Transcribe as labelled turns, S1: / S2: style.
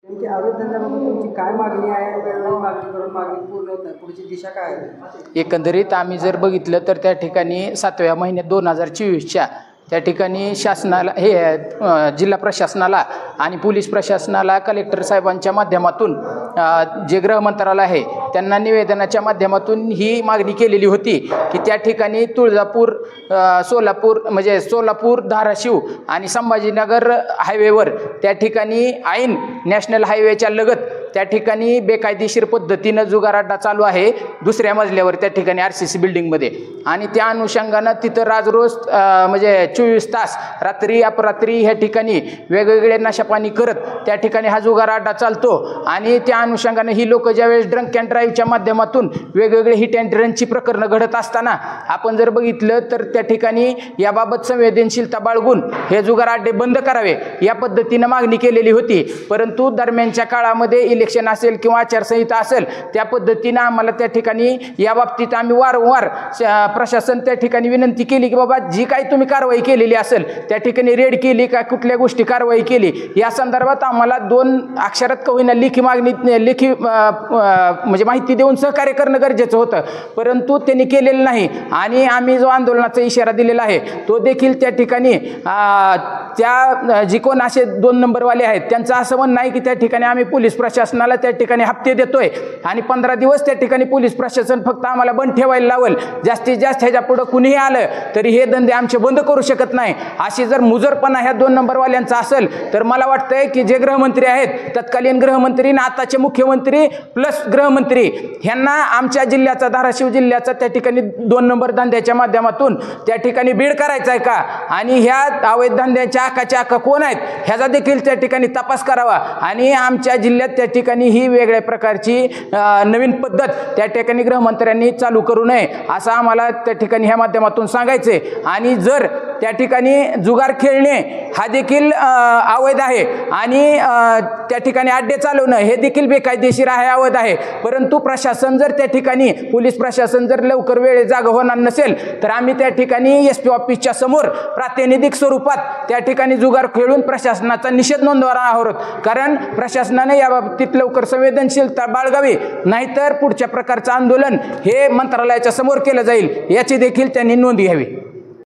S1: तुमची अवैध धंद्याबाबत तुमची काय मागणी आहे? वेळोवेळी मागणी करून मागणी पूर्ण होत नाही, पुढची दिशा काय आहे?
S2: एकंदरीत आम्ही जर बघितलं तर त्या ठिकाणी 7व्या महिन्यात 2024च्या त्या ठिकाणी शासनाला जिल्हा प्रशासनाला आणि पोलीस प्रशासनाला कलेक्टर साहेबांच्या माध्यमातून जे गृह मंत्रालय आहे त्यांना निवेदनाच्या माध्यमातून ही मागणी केलेली होती की त्या ठिकाणी तुळजापूर सोलापूर धाराशिव आणि संभाजीनगर हायवेवर त्या ठिकाणी ऐन नॅशनल हायवेच्या लगत त्या ठिकाणी बेकायदेशीर पद्धतीनं जुगार अड्डा चालू आहे दुसऱ्या मजल्यावर त्या ठिकाणी RCC बिल्डिंगमध्ये, आणि त्या अनुषंगानं तिथं राजरोज 24 तास रात्री अपरात्री ह्या ठिकाणी वेगवेगळे नशापाणी करत त्या ठिकाणी हा जुगार अड्डा चालतो. आणि त्या अनुषंगानं ही लोक ज्यावेळेस ड्रंक अँड ड्राईव्हच्या माध्यमातून वेगवेगळे हिट अँड रनची प्रकरणं घडत असताना आपण जर बघितलं तर त्या ठिकाणी याबाबत संवेदनशीलता बाळगून हे जुगार अड्डे बंद करावे या पद्धतीनं मागणी केलेली होती. परंतु दरम्यानच्या काळामध्ये इलेक्शन असेल किंवा आचारसंहिता असेल त्या पद्धतीनं आम्हाला त्या ठिकाणी याबाबतीत आम्ही वारंवार प्रशासन त्या ठिकाणी विनंती केली की बाबा जी काही तुम्ही कारवाई केलेली असेल त्या ठिकाणी रेड केली का कुठल्या गोष्टी कारवाई केली या संदर्भात आम्हाला 2 अक्षरात का होईना लेखी माहिती देऊन सहकार्य करणं गरजेचं होतं, परंतु त्यांनी केलेलं नाही. आणि आम्ही जो आंदोलनाचा इशारा दिलेला आहे तो देखील त्या ठिकाणी त्या जी कोण असे 2 नंबरवाले आहेत त्यांचं असं म्हणणं आहे की त्या ठिकाणी आम्ही पोलीस प्रशासनाला त्या ठिकाणी हप्ते देतोय आणि 15 दिवस त्या ठिकाणी पोलीस प्रशासन फक्त आम्हाला बंद ठेवायला लावल, जास्तीत जास्त ह्याच्या पुढं कुणीही आलं तरी हे धंदे आमचे बंद करू शकत नाही. अशी जर मुजरपणा ह्या 2 नंबरवाल्यांचा असेल तर मला वाटतंय की जे गृहमंत्री आहेत तत्कालीन गृहमंत्री आणि आताचे मुख्यमंत्री प्लस गृहमंत्री ह्यांना आमच्या जिल्ह्याचा धाराशिव जिल्ह्याचा त्या ठिकाणी 2 नंबर धंद्याच्या माध्यमातून त्या ठिकाणी बीड करायचा आहे का आणि ह्या अवैध धंद्याच्या आकाच्या आका कोण आहेत ह्याचा देखील त्या ठिकाणी तपास करावा. आणि आमच्या जिल्ह्यात त्या ठिकाणी ही वेगळ्या प्रकारची नवीन पद्धत त्या ठिकाणी गृहमंत्र्यांनी चालू करू नये असं आम्हाला त्या ठिकाणी ह्या माध्यमातून सांगायचे. आणि जर त्या ठिकाणी जुगार खेळणे हा देखील अवैध आहे आणि त्या ठिकाणी अड्डे चालवणं हे देखील बेकायदेशीर आहे, अवैध आहे, परंतु प्रशासन जर त्या ठिकाणी पोलीस प्रशासन जर लवकर वेळे जागा होणार नसेल तर आम्ही त्या ठिकाणी SP ऑफिसच्या समोर प्रातिनिधिक स्वरूपात त्या ठिकाणी जुगार खेळून प्रशासनाचा निषेध नोंदवणार आहोत. कारण प्रशासनाने याबाबतीत लवकर संवेदनशीलता बाळगावी, नाहीतर पुढच्या प्रकारचं आंदोलन हे मंत्रालयाच्या समोर केलं जाईल याची देखील त्यांनी नोंद घ्यावी.